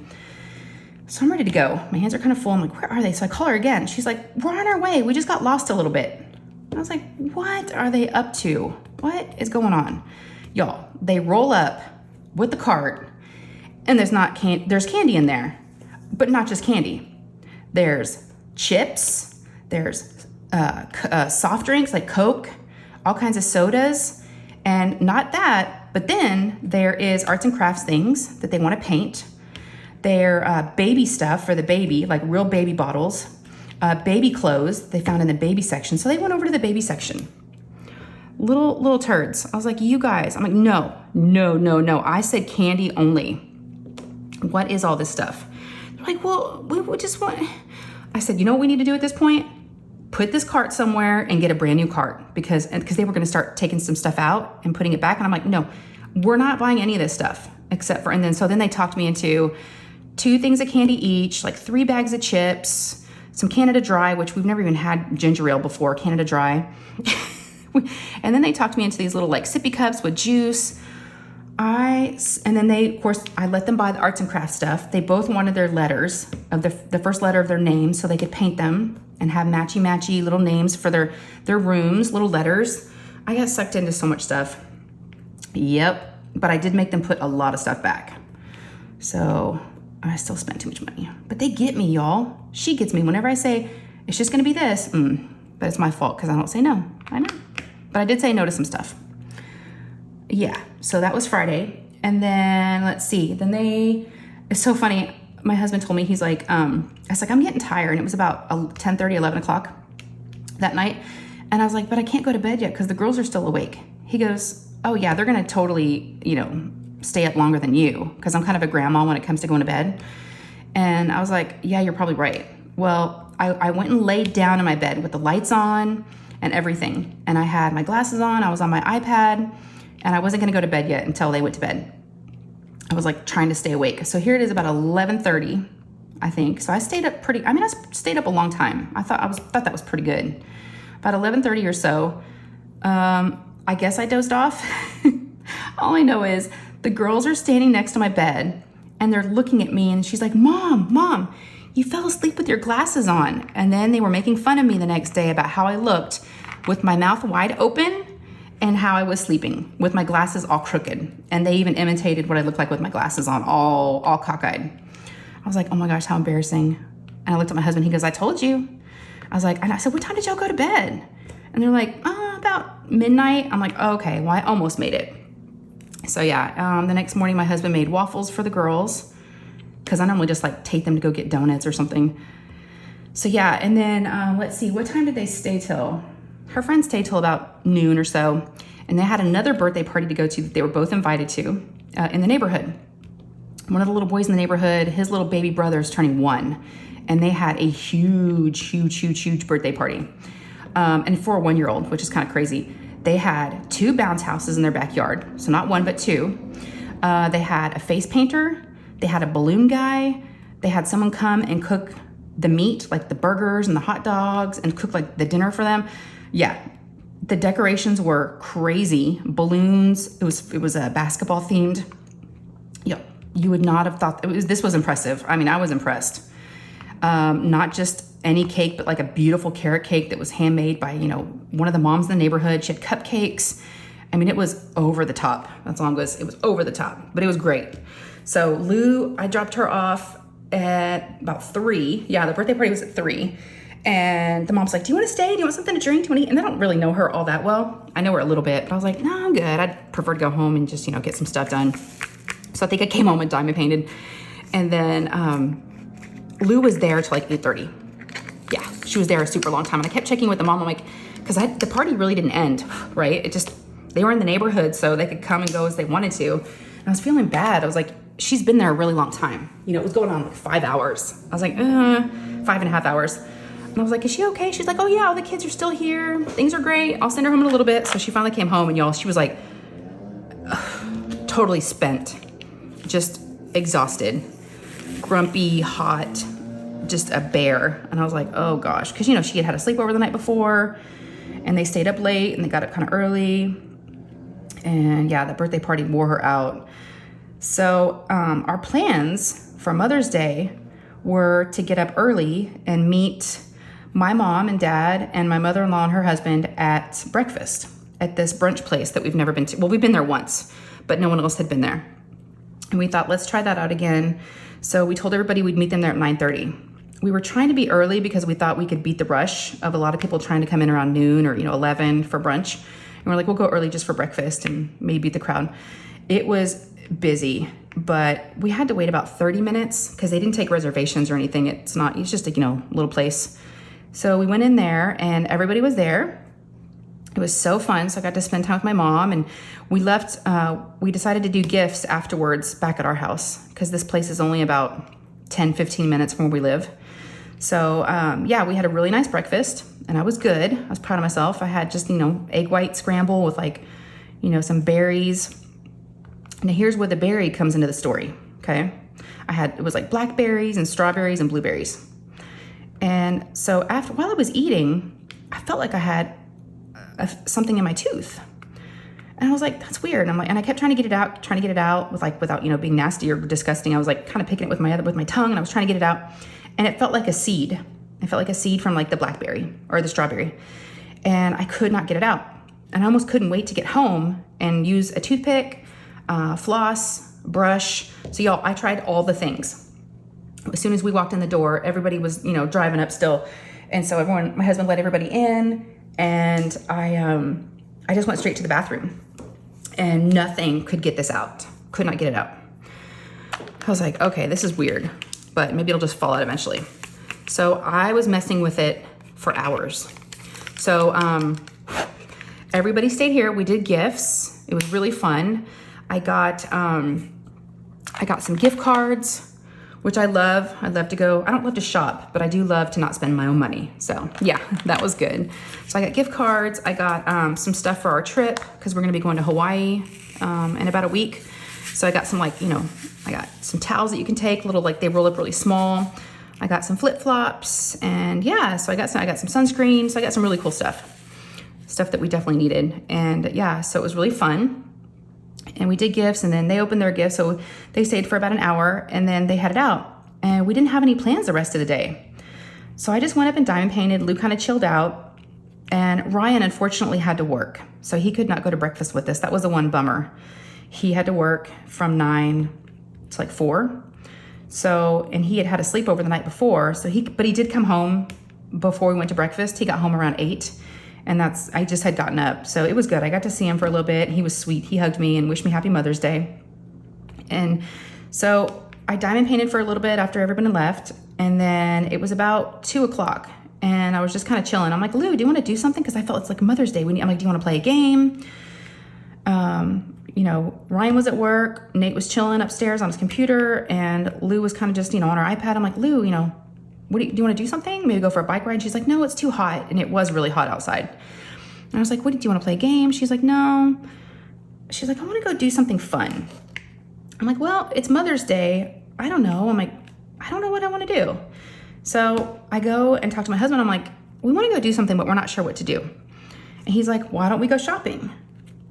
So I'm ready to go. My hands are kind of full. I'm like, where are they? So I call her again. She's like, we're on our way. We just got lost a little bit. I was like, what are they up to? What is going on? Y'all, they roll up with the cart, and there's candy in there, but not just candy. There's chips, there's soft drinks like Coke, all kinds of sodas, and not that, but then there is arts and crafts things that they want to paint. They're baby stuff for the baby, like real baby bottles, baby clothes they found in the baby section. So they went over to the baby section. Little turds. I was like, you guys. I'm like, no. I said candy only. What is all this stuff? They're like, well, we just want. I said, you know what we need to do at this point? Put this cart somewhere and get a brand new cart, because they were going to start taking some stuff out and putting it back. And I'm like, no, we're not buying any of this stuff except for. And then they talked me into 2 things of candy each, like 3 bags of chips, some Canada Dry, which we've never even had ginger ale before, Canada Dry. And then they talked me into these little like sippy cups with juice. I let them buy the arts and crafts stuff. They both wanted their letters of the first letter of their name so they could paint them and have matchy little names for their rooms, little letters. I got sucked into so much stuff. Yep. But I did make them put a lot of stuff back. So I still spent too much money. But they get me, y'all. She gets me whenever I say, it's just going to be this. But it's my fault because I don't say no. I know. But I did say no to some stuff. Yeah. So that was Friday. And then, let's see. It's so funny. My husband told me, he's like, I was like, I'm getting tired. And it was about 10:30, 11 o'clock that night. And I was like, but I can't go to bed yet because the girls are still awake. He goes, oh yeah, they're going to totally, stay up longer than you, because I'm kind of a grandma when it comes to going to bed. And I was like, yeah, you're probably right. Well, I went and laid down in my bed with the lights on and everything. And I had my glasses on. I was on my iPad, and I wasn't going to go to bed yet until they went to bed. I was like trying to stay awake. So here it is about 11:30, I think. So I stayed up I stayed up a long time. I thought that was pretty good. About 11:30 or so, I guess I dozed off. All I know is the girls are standing next to my bed, and they're looking at me, and she's like, Mom, you fell asleep with your glasses on. And then they were making fun of me the next day about how I looked with my mouth wide open and how I was sleeping with my glasses all crooked. And they even imitated what I looked like with my glasses on, all cockeyed. I was like, oh my gosh, how embarrassing. And I looked at my husband. He goes, I told you. And I said, what time did y'all go to bed? And they're like, about midnight. I'm like, oh, okay, well, I almost made it. So yeah, the next morning my husband made waffles for the girls, because I normally just like take them to go get donuts or something. So yeah, and then let's see, what time did they stay till? Her friends stayed till about noon or so, and they had another birthday party to go to that they were both invited to in the neighborhood. One of the little boys in the neighborhood, his little baby brother is turning 1, and they had a huge birthday party. and for a 1-year-old, which is kind of crazy. They had 2 bounce houses in their backyard. So not 1, but 2. They had a face painter. They had a balloon guy. They had someone come and cook the meat, like the burgers and the hot dogs, and cook like the dinner for them. Yeah, the decorations were crazy. Balloons. It was a basketball themed. Yeah, you would not have thought this was impressive. I mean, I was impressed. Not just any cake, but like a beautiful carrot cake that was handmade by, one of the moms in the neighborhood. She had cupcakes. I mean, it was over the top. That's all it was. It was over the top, but it was great. So Lou, I dropped her off at about 3. Yeah, the birthday party was at 3. And the mom's like, do you want to stay? Do you want something to drink? Do you want to eat? And I don't really know her all that well. I know her a little bit, but I was like, no, I'm good. I'd prefer to go home and just, get some stuff done. So I think I came home and diamond painted. And then Lou was there till like 8:30. Yeah, she was there a super long time. And I kept checking with the mom. I'm like, because the party really didn't end, right? They were in the neighborhood, so they could come and go as they wanted to. And I was feeling bad. I was like, she's been there a really long time. It was going on like 5 hours. I was like, 5.5 hours. And I was like, is she okay? She's like, oh yeah, all the kids are still here. Things are great. I'll send her home in a little bit. So she finally came home, and y'all, she was like, totally spent, just exhausted, grumpy, hot, just a bear. And I was like, oh gosh, because she had a sleepover the night before, and they stayed up late, and they got up kind of early, and yeah, the birthday party wore her out. So our plans for Mother's Day were to get up early and meet my mom and dad and my mother-in-law and her husband at breakfast at this brunch place that we've never been to. Well, we've been there once, but no one else had been there. And we thought, let's try that out again. So we told everybody we'd meet them there at 9:30. We were trying to be early because we thought we could beat the rush of a lot of people trying to come in around noon or 11 for brunch. And we're like, we'll go early just for breakfast and maybe beat the crowd. It was busy, but we had to wait about 30 minutes because they didn't take reservations or anything. It's just a little place. So we went in there and everybody was there. It was so fun. So I got to spend time with my mom, and we left. We decided to do gifts afterwards back at our house because this place is only about 10-15 minutes from where we live. So yeah, we had a really nice breakfast, and I was good. I was proud of myself. I had just egg white scramble with some berries. Now here's where the berry comes into the story. Okay, it was like blackberries and strawberries and blueberries. And so while I was eating, I felt like I had something in my tooth. And I was like, that's weird. And I kept trying to get it out without being nasty or disgusting. I was like kind of picking it with my tongue, and I was trying to get it out. And it felt like a seed. It felt like a seed from like the blackberry or the strawberry. And I could not get it out. And I almost couldn't wait to get home and use a toothpick, floss, brush. So y'all, I tried all the things. As soon as we walked in the door, everybody was, driving up still. And so my husband let everybody in, and I just went straight to the bathroom, and nothing could get this out. Could not get it out. I was like, okay, this is weird, but maybe it'll just fall out eventually. So I was messing with it for hours. So everybody stayed here. We did gifts. It was really fun. I got some gift cards, which I love. I love to go. I don't love to shop, but I do love to not spend my own money. So yeah, that was good. So I got gift cards. I got some stuff for our trip because we're gonna be going to Hawaii in about a week. So I got some I got some towels that you can take, they roll up really small. I got some flip-flops, and yeah, so I got some sunscreen. So I got some really cool stuff that we definitely needed. And yeah, so it was really fun. And we did gifts, and then they opened their gifts. So they stayed for about an hour, and then they headed out. And we didn't have any plans the rest of the day. So I just went up and diamond painted. Lou kind of chilled out. And Ryan, unfortunately, had to work. So he could not go to breakfast with us. That was the one bummer. He had to work from 9 to 4. So, and he had a sleepover the night before. But he did come home before we went to breakfast. He got home around 8. And I just had gotten up. So it was good. I got to see him for a little bit. He was sweet. He hugged me and wished me happy Mother's Day. And so I diamond painted for a little bit after everybody left. And then it was about 2 o'clock. And I was just kind of chilling. I'm like, Lou, do you want to do something? Because I felt it's like Mother's Day. I'm like, do you want to play a game? Ryan was at work. Nate was chilling upstairs on his computer. And Lou was kind of just, on her iPad. I'm like, Lou, do you want to do something? Maybe go for a bike ride? She's like, no, it's too hot. And it was really hot outside. And I was like, do you want to play a game? She's like, no. She's like, I want to go do something fun. I'm like, well, it's Mother's Day. I don't know. I'm like, I don't know what I want to do. So I go and talk to my husband. I'm like, we want to go do something, but we're not sure what to do. And he's like, why don't we go shopping?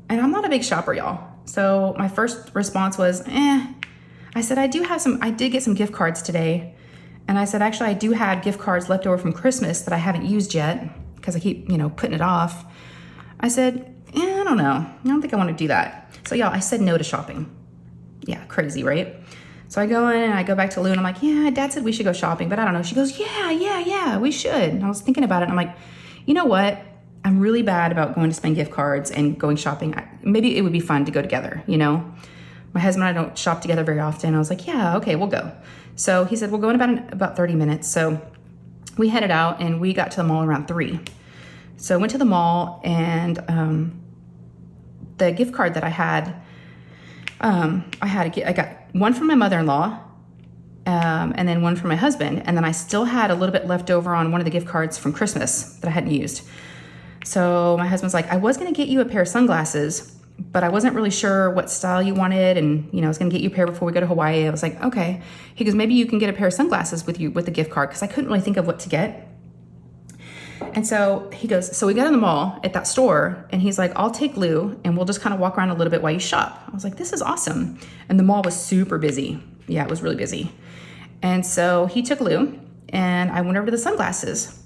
And I'm not a big shopper, y'all. So my first response was, I said, I did get some gift cards today. And I said, actually, I do have gift cards left over from Christmas that I haven't used yet because I keep, putting it off. I said, I don't know. I don't think I want to do that. So y'all, I said no to shopping. Yeah, crazy, right? So I go in and I go back to Lou and I'm like, yeah, Dad said we should go shopping, but I don't know. She goes, yeah, we should. And I was thinking about it and I'm like, you know what? I'm really bad about going to spend gift cards and going shopping. Maybe it would be fun to go together, My husband and I don't shop together very often. I was like, yeah, okay, we'll go. So he said, we'll go in about 30 minutes. So we headed out and we got to the mall around 3. So I went to the mall and the gift card that I had, I got one from my mother-in-law and then one from my husband. And then I still had a little bit left over on one of the gift cards from Christmas that I hadn't used. So my husband's like, I was going to get you a pair of sunglasses, but I wasn't really sure what style you wanted. And, I was going to get you a pair before we go to Hawaii. I was like, okay. He goes, maybe you can get a pair of sunglasses with the gift card. Cause I couldn't really think of what to get. And so he goes, so we got in the mall at that store and he's like, I'll take Lou and we'll just kind of walk around a little bit while you shop. I was like, this is awesome. And the mall was super busy. Yeah, it was really busy. And so he took Lou and I went over to the sunglasses.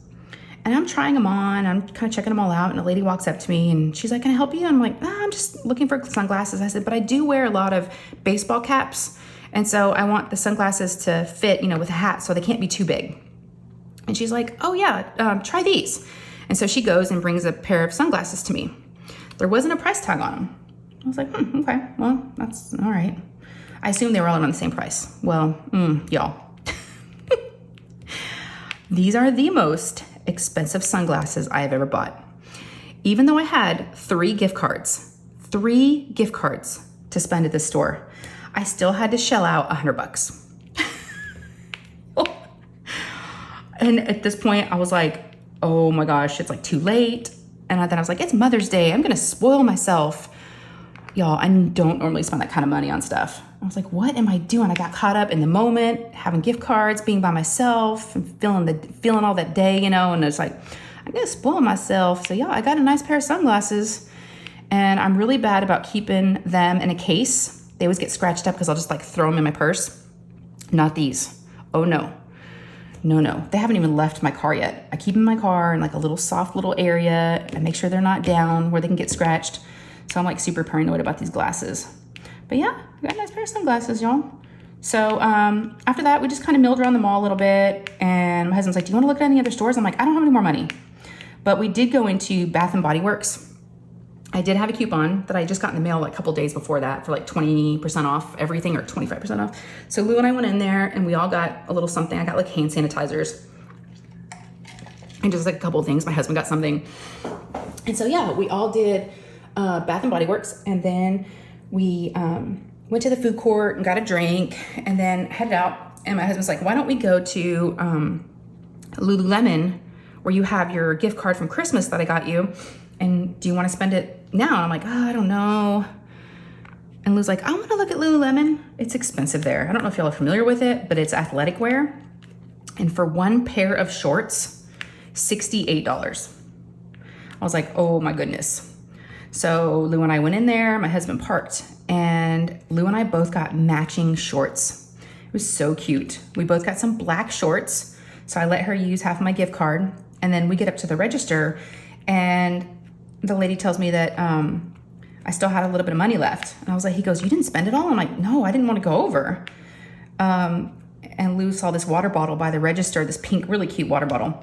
And I'm trying them on, I'm kind of checking them all out, and a lady walks up to me and she's like, can I help you? I'm like, I'm just looking for sunglasses. I said, but I do wear a lot of baseball caps. And so I want the sunglasses to fit, with a hat so they can't be too big. And she's like, oh yeah, try these. And so she goes and brings a pair of sunglasses to me. There wasn't a price tag on them. I was like, okay, well, that's all right. I assumed they were all around the same price. Well, y'all. These are the most expensive sunglasses I have ever bought. Even though I had 3 gift cards to spend at this store, I still had to shell out $100. And at this point I was like, oh my gosh, it's like too late. And then I was like, it's Mother's Day. I'm going to spoil myself. Y'all, I don't normally spend that kind of money on stuff. I was like, what am I doing? I got caught up in the moment, having gift cards, being by myself, and feeling all that day, and it's like, I'm gonna spoil myself. So yeah, I got a nice pair of sunglasses and I'm really bad about keeping them in a case. They always get scratched up because I'll just like throw them in my purse. Not these. Oh no. No. They haven't even left my car yet. I keep them in my car in like a little soft little area and make sure they're not down where they can get scratched. So I'm like super paranoid about these glasses. But yeah, I got a nice pair of sunglasses, y'all. So after that, we just kind of milled around the mall a little bit. And my husband's like, do you want to look at any other stores? I'm like, I don't have any more money. But we did go into Bath & Body Works. I did have a coupon that I just got in the mail like a couple days before that for like 20% off everything or 25% off. So Lou and I went in there and we all got a little something. I got like hand sanitizers and just like a couple of things. My husband got something. And so yeah, we all did Bath & Body Works, and then we went to the food court and got a drink and then headed out. And my husband's like, why don't we go to Lululemon where you have your gift card from Christmas that I got you, and do you want to spend it now? And I'm like, oh, I don't know. And Lou's like, I want to look at Lululemon. It's expensive there. I don't know if y'all are familiar with it, but it's athletic wear. And for one pair of shorts, $68. I was like, oh my goodness. So Lou and I went in there, my husband parked, and Lou and I both got matching shorts. It was so cute. We both got some black shorts. So I let her use half of my gift card, and then we get up to the register and the lady tells me that I still had a little bit of money left. And I was like, he goes, you didn't spend it all? I'm like, no, I didn't want to go over. And Lou saw this water bottle by the register, this pink, really cute water bottle.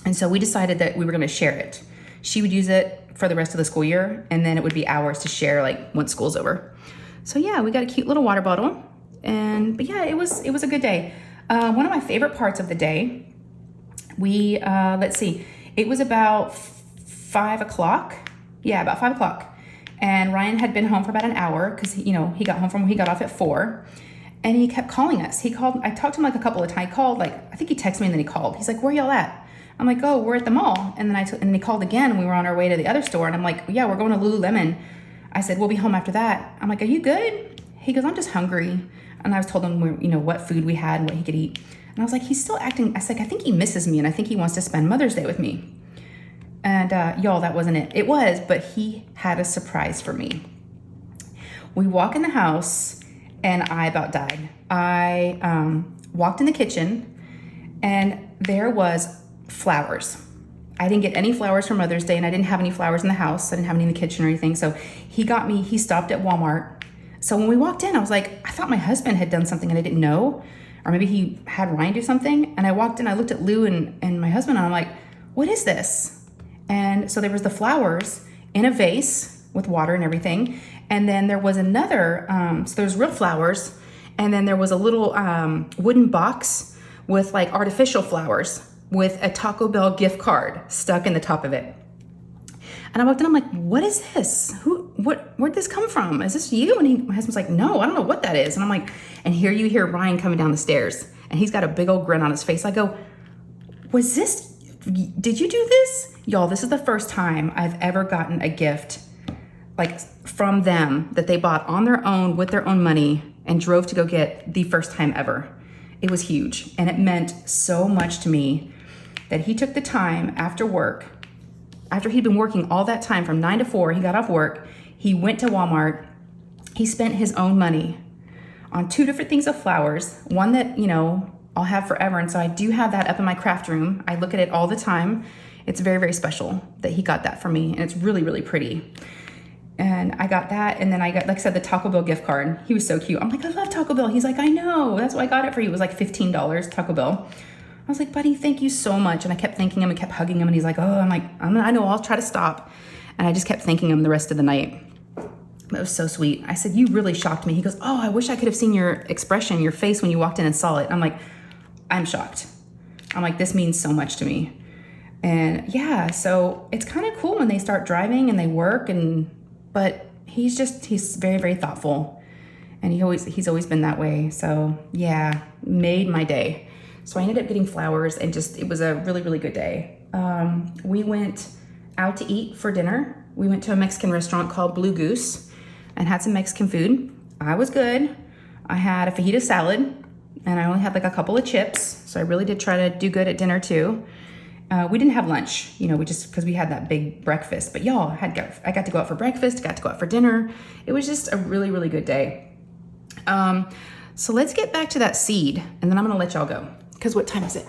And so we decided that we were going to share it. She would use it for the rest of the school year, and then it would be ours to share like once school's over. So yeah, we got a cute little water bottle. But yeah, it was a good day. One of my favorite parts of the day, we, let's see, it was about 5 o'clock. Yeah, about 5 o'clock. And Ryan had been home for about an hour because, he got home from, he got off at 4. And he kept calling us. He called, I talked to him like a couple of times. He called, like, I think he texted me and then he called. He's like, where y'all at? I'm like, oh, we're at the mall. And then and then he called again and we were on our way to the other store. And I'm like, yeah, we're going to Lululemon. I said, we'll be home after that. I'm like, are you good? He goes, I'm just hungry. And I was told him, you know, what food we had and what he could eat. And I was like, he's still acting. I was like, I think he misses me and I think he wants to spend Mother's Day with me. And y'all, that wasn't it. It was, but he had a surprise for me. We walk in the house and I about died. I walked in the kitchen and there was flowers. I didn't get any flowers for Mother's Day and I didn't have any flowers in the house. I didn't have any in the kitchen or anything. So he stopped at Walmart. So when we walked in, I was like, I thought my husband had done something and I didn't know. Or maybe he had Ryan do something. And I walked in, I looked at Lou and my husband and I'm like, what is this? And so there was the flowers in a vase with water and everything. And then there was another, so there's real flowers. And then there was a little wooden box with like artificial flowers with a Taco Bell gift card stuck in the top of it. And I walked in, I'm like, what is this? Where'd this come from? Is this you? And my husband's like, no, I don't know what that is. And I'm like, and here you hear Ryan coming down the stairs and he's got a big old grin on his face. I go, did you do this? Y'all, this is the first time I've ever gotten a gift like from them that they bought on their own with their own money and drove to go get the first time ever. It was huge. And it meant so much to me that he took the time after work, after he'd been working all that time from 9 to 4, he got off work, he went to Walmart, he spent his own money on 2 different things of flowers, one that, you know, I'll have forever. And so I do have that up in my craft room. I look at it all the time. It's very, very special that he got that for me. And it's really, really pretty. And I got that. And then I got, like I said, the Taco Bell gift card. He was so cute. I'm like, I love Taco Bell. He's like, I know. That's why I got it for you. It was like $15, Taco Bell. I was like, buddy, thank you so much. And I kept thanking him and kept hugging him. And he's like, oh, I'm like, I know, I'll try to stop. And I just kept thanking him the rest of the night. That was so sweet. I said, you really shocked me. He goes, oh, I wish I could have seen your expression, your face when you walked in and saw it. I'm like, I'm shocked. I'm like, this means so much to me. And yeah, so it's kind of cool when they start driving and they work but he's very, very thoughtful. And he's always been that way. So yeah, made my day. So I ended up getting flowers and it was a really, really good day. We went out to eat for dinner. We went to a Mexican restaurant called Blue Goose and had some Mexican food. I was good. I had a fajita salad and I only had like a couple of chips. So I really did try to do good at dinner too. We didn't have lunch, you know, because we had that big breakfast, but y'all, I got to go out for breakfast, got to go out for dinner. It was just a really, really good day. So let's get back to that seed and then I'm gonna let y'all go. Because what time is it?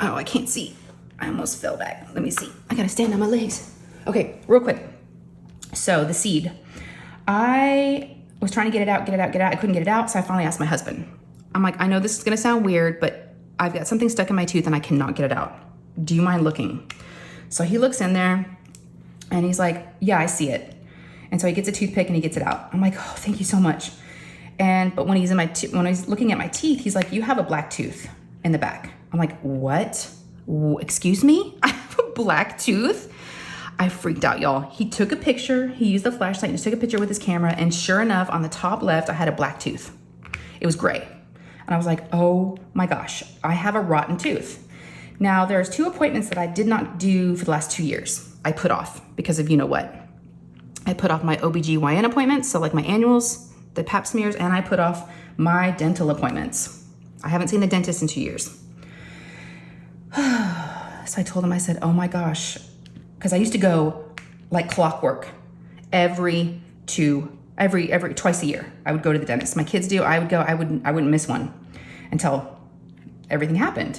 Oh, I can't see. I almost fell back. Let me see. I gotta stand on my legs. Okay, real quick. So the seed, I was trying to get it out. I couldn't get it out, so I finally asked my husband. I'm like, I know this is gonna sound weird, but I've got something stuck in my tooth and I cannot get it out. Do you mind looking? So he looks in there and he's like, yeah, I see it. And so he gets a toothpick and he gets it out. I'm like, oh, thank you so much. But when he's when he's looking at my teeth, he's like, you have a black tooth in the back. I'm like, what? Excuse me? I have a black tooth? I freaked out, y'all. He took a picture. He used the flashlight and just took a picture with his camera. And sure enough, on the top left, I had a black tooth. It was gray. And I was like, oh my gosh, I have a rotten tooth. Now, there's 2 appointments that I did not do for the last 2 years. I put off because of you know what. I put off my OBGYN appointments, so like my annuals, the pap smears, and I put off my dental appointments. I haven't seen a dentist in 2 years. So I told him, I said, oh my gosh, because I used to go like clockwork twice a year. I would go to the dentist. My kids do. I would go. I wouldn't miss one until everything happened.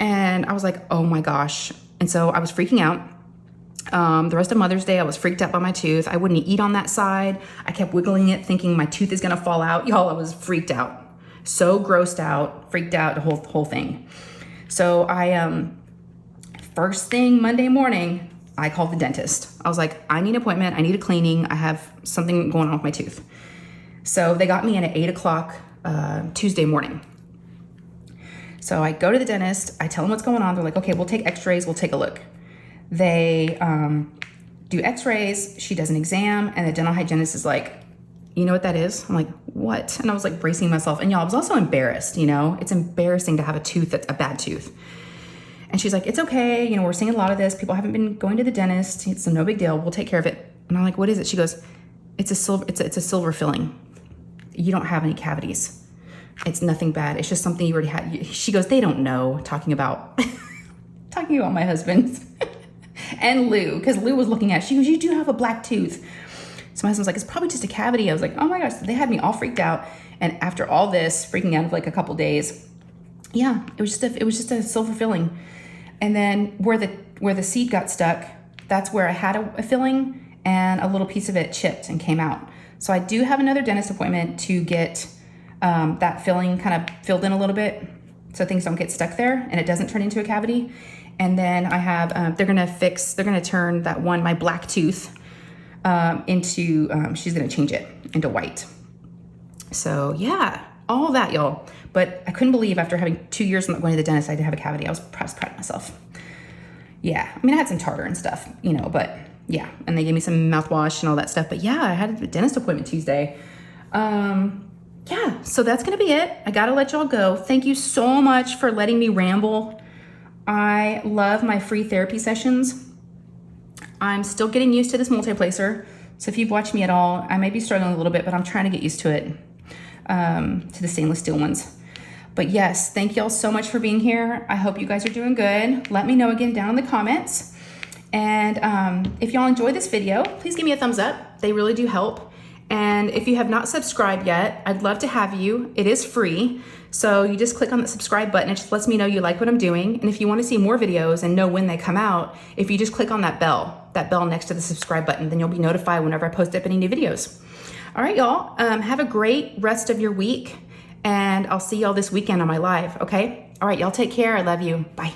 And I was like, oh my gosh. And so I was freaking out. The rest of Mother's Day, I was freaked out by my tooth. I wouldn't eat on that side. I kept wiggling it, thinking my tooth is gonna fall out. Y'all, I was freaked out. So grossed out, freaked out, the whole thing. So I, first thing Monday morning, I called the dentist. I was like, I need an appointment. I need a cleaning. I have something going on with my tooth. So they got me in at 8 o'clock Tuesday morning. So I go to the dentist, I tell them what's going on. They're like, okay, we'll take x-rays, we'll take a look. They do x-rays, she does an exam, and the dental hygienist is like, You know what that is? I'm like, what? And I was like bracing myself. And y'all, I was also embarrassed, you know? It's embarrassing to have a tooth that's a bad tooth. And she's like, it's okay. You know, we're seeing a lot of this. People haven't been going to the dentist. It's no big deal. We'll take care of it. And I'm like, what is it? She goes, it's a silver filling. You don't have any cavities. It's nothing bad. It's just something you already had. She goes, they don't know, talking about my husband and Lou, because Lou was looking at it. She goes, you do have a black tooth. So my husband's like, it's probably just a cavity. I was like, oh my gosh, they had me all freaked out. And after all this, freaking out for like a couple days, yeah, it was just a silver filling. And then where the seed got stuck, that's where I had a filling, and a little piece of it chipped and came out. So I do have another dentist appointment to get that filling kind of filled in a little bit so things don't get stuck there and it doesn't turn into a cavity. And then I have, they're gonna turn that one, my black tooth, into, she's gonna change it into white. So yeah, all that, y'all. But I couldn't believe after having 2 years not going to the dentist, I did have a cavity. I was proud of myself. Yeah, I mean, I had some tartar and stuff, you know, but yeah. And they gave me some mouthwash and all that stuff. But yeah, I had a dentist appointment Tuesday. Yeah, so that's gonna be it. I gotta let y'all go. Thank you so much for letting me ramble. I love my free therapy sessions. I'm still getting used to this multi-placer. So if you've watched me at all, I may be struggling a little bit, but I'm trying to get used to it, to the stainless steel ones. But yes, thank y'all so much for being here. I hope you guys are doing good. Let me know again down in the comments. And if y'all enjoyed this video, please give me a thumbs up. They really do help. And if you have not subscribed yet, I'd love to have you. It is free. So you just click on the subscribe button. It just lets me know you like what I'm doing. And if you want to see more videos and know when they come out, if you just click on that bell next to the subscribe button, then you'll be notified whenever I post up any new videos. All right, y'all, have a great rest of your week. And I'll see y'all this weekend on my live, okay? All right, y'all take care. I love you. Bye.